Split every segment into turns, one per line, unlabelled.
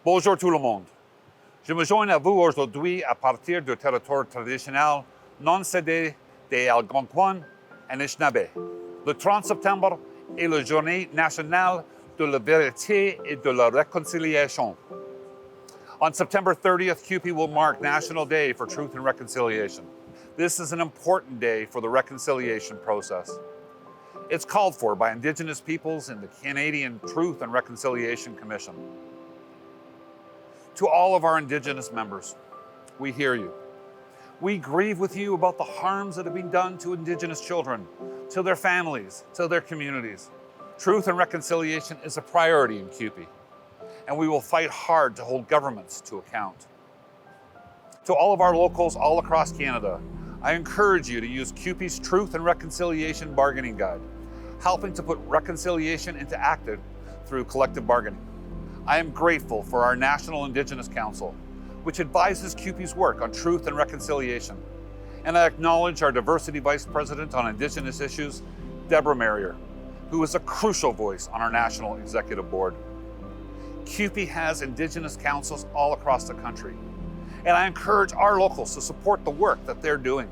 Bonjour tout le monde. Je me joins à vous aujourd'hui à partir du territoire traditionnel non cédé des Algonquins et Anishinaabe. Le 30 septembre est la journée nationale de la vérité et de la réconciliation. On September 30th, CUPE will mark National Day for Truth and Reconciliation. This is an important day for the reconciliation process. It's called for by Indigenous peoples in the Canadian Truth and Reconciliation Commission. To all of our Indigenous members, we hear you. We grieve with you about the harms that have been done to Indigenous children, to their families, to their communities. Truth and reconciliation is a priority in CUPE, and we will fight hard to hold governments to account. To all of our locals all across Canada, I encourage you to use CUPE's Truth and Reconciliation Bargaining Guide, helping to put reconciliation into action through collective bargaining. I am grateful for our National Indigenous Council, which advises CUPE's work on truth and reconciliation. And I acknowledge our Diversity Vice President on Indigenous Issues, Deborah Merrier, who is a crucial voice on our National Executive Board. CUPE has Indigenous councils all across the country, and I encourage our locals to support the work that they're doing.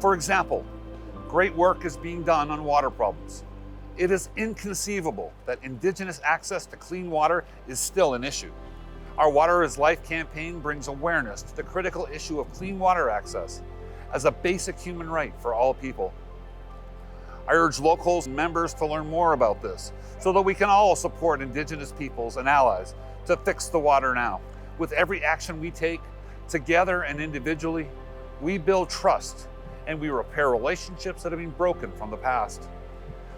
For example, great work is being done on water problems. It is inconceivable that Indigenous access to clean water is still an issue. Our Water is Life campaign brings awareness to the critical issue of clean water access as a basic human right for all people. I urge locals and members to learn more about this so that we can all support Indigenous peoples and allies to fix the water now. With every action we take, together and individually, we build trust and we repair relationships that have been broken from the past.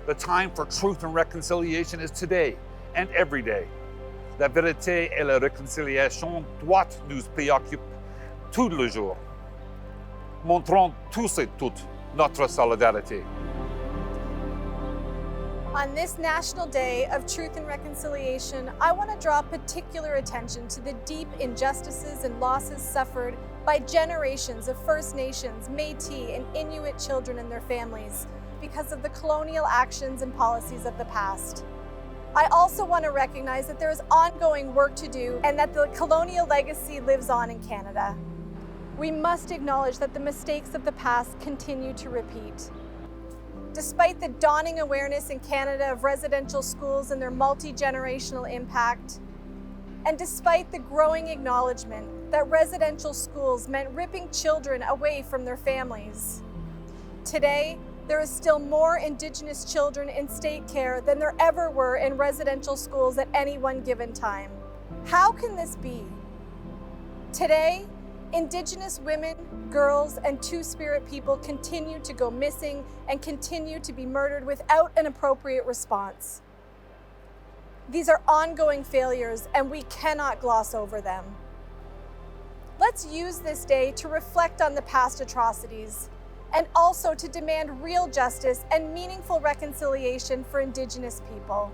The time for truth and reconciliation is today and every day. La vérité et la réconciliation doivent nous préoccuper tous les jours. Montrons tous et toutes notre solidarité.
On this National Day of Truth and Reconciliation, I want to draw particular attention to the deep injustices and losses suffered by generations of First Nations, Métis, and Inuit children and their families because of the colonial actions and policies of the past. I also want to recognize that there is ongoing work to do and that the colonial legacy lives on in Canada. We must acknowledge that the mistakes of the past continue to repeat. Despite the dawning awareness in Canada of residential schools and their multi-generational impact, and despite the growing acknowledgement that residential schools meant ripping children away from their families, today, there is still more Indigenous children in state care than there ever were in residential schools at any one given time. How can this be? Today, Indigenous women, girls, and Two-Spirit people continue to go missing and continue to be murdered without an appropriate response. These are ongoing failures, and we cannot gloss over them. Let's use this day to reflect on the past atrocities and also to demand real justice and meaningful reconciliation for Indigenous people.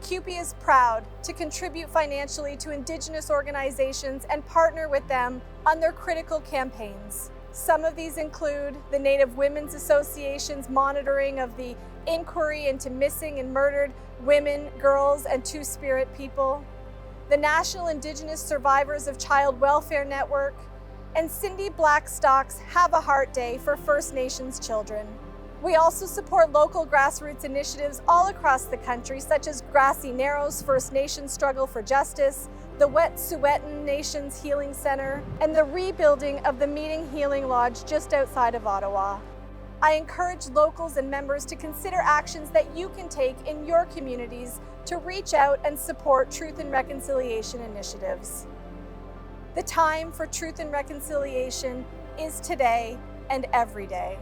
CUPE is proud to contribute financially to Indigenous organizations and partner with them on their critical campaigns. Some of these include the Native Women's Association's monitoring of the inquiry into missing and murdered women, girls, and Two-Spirit people, the National Indigenous Survivors of Child Welfare Network, and Cindy Blackstock's Have a Heart Day for First Nations children. We also support local grassroots initiatives all across the country, such as Grassy Narrows First Nations Struggle for Justice, the Wet'suwet'en Nations Healing Center, and the rebuilding of the Meeting Healing Lodge just outside of Ottawa. I encourage locals and members to consider actions that you can take in your communities to reach out and support truth and reconciliation initiatives. The time for truth and reconciliation is today and every day.